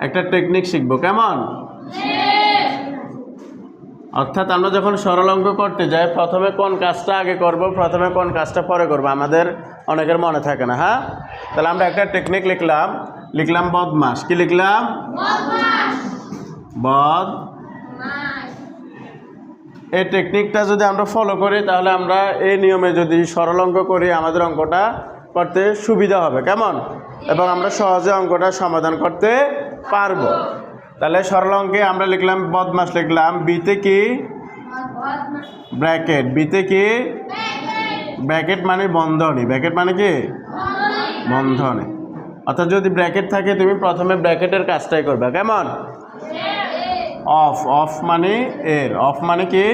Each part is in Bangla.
একটা টেকনিক শিখবো, কেমন? অর্থাৎ আমরা যখন সরল অঙ্ক করতে যাই প্রথমে কোন কাজটা আগে করব, প্রথমে কোন কাজটা পরে করব, আমাদের অনেকের মনে থাকে না। হ্যাঁ, তাহলে আমরা একটা টেকনিক লিখলাম বদমাস। কি লিখলাম? বদমাস। এই টেকনিকটা যদি আমরা ফলো করি তাহলে আমরা এই নিয়মে যদি সরল অঙ্ক করি আমাদের অঙ্কটা করতে সুবিধা হবে, কেমন? এবং আমরা সহজে অঙ্কটা সমাধান করতে পারবো। তাহলে সরল অঙ্কে আমরা লিখলাম বদমাস, লিখলাম বিতে কি ব্র্যাকেট, বিতে কি ব্র্যাকেট মানে বন্ধনী, ব্র্যাকেট মানে কি বন্ধনী। অর্থাৎ যদি ব্র্যাকেট থাকে তুমি প্রথমে ব্র্যাকেটের কাজটাই করবে, কেমন? অফ মানে এর, অফ মানে কি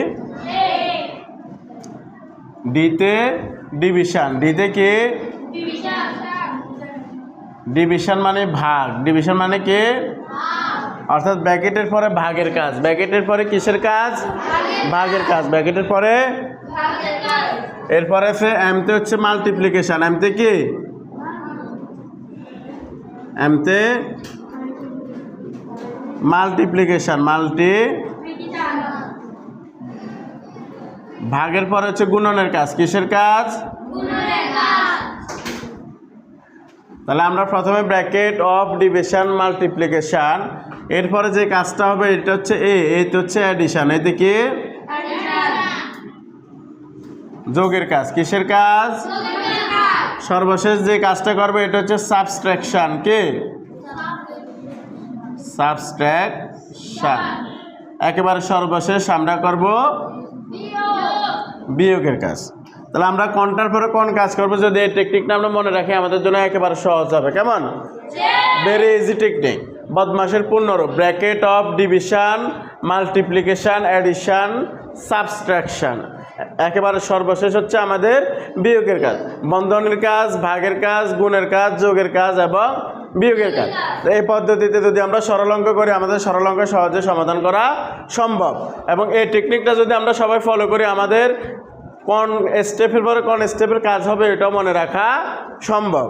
ডিতে ডিভিশন, ডিতে কি ডিভিশন মানে ভাগ, ডিভিশন মানে কি অর্থাৎ ব্র্যাকেটের পরে ভাগের কাজ, ব্র্যাকেটের পরে কিসের কাজ? ভাগের কাজ, ব্র্যাকেটের পরে এরপরে এমতে হচ্ছে মাল্টিপ্লিকেশন, এমতে কি এমতে মাল্টিপ্লিকেশন, ভাগের পরে হচ্ছে গুণনের কাজ, কিসের কাজ? তাহলে আমরা প্রথমে ব্র্যাকেট অফ ডিভিশন মাল্টিপ্লিকেশন, এরপরে যে কাজটা হবে এটা হচ্ছে এইটা হচ্ছে অ্যাডিশন, এতে কি যোগের কাজ, কিসের কাজ? সর্বশেষ যে কাজটা করবে এটা হচ্ছে সাবট্রাকশন, কি সাবট্রাকশন। একেবারে সর্বশেষ আমরা করব বিয়োগের কাজ। তাহলে আমরা কোনটার পরে কোন কাজ করব যদি এই টেকনিকটা আমরা মনে রাখি আমাদের জন্য একেবারে সহজ হবে, কেমন? Very easy technique. বদমাসের পূর্ণরূপ bracket of division multiplication addition subtraction, একেবারে সর্বশেষ হচ্ছে আমাদের বিয়োগের কাজ, বন্ধনীর কাজ, ভাগের কাজ, গুণের কাজ, যোগের কাজ এবং বিয়োগের কাজ। এই পদ্ধতিতে যদি আমরা সরল অঙ্ক করি আমাদের সরল অঙ্ক সহজে সমাধান করা সম্ভব। এবং এই টেকনিকটা যদি আমরা সবাই ফলো করি আমাদের কোন স্টেপের পরে কোন স্টেপের কাজ হবে এটাও মনে রাখা সম্ভব।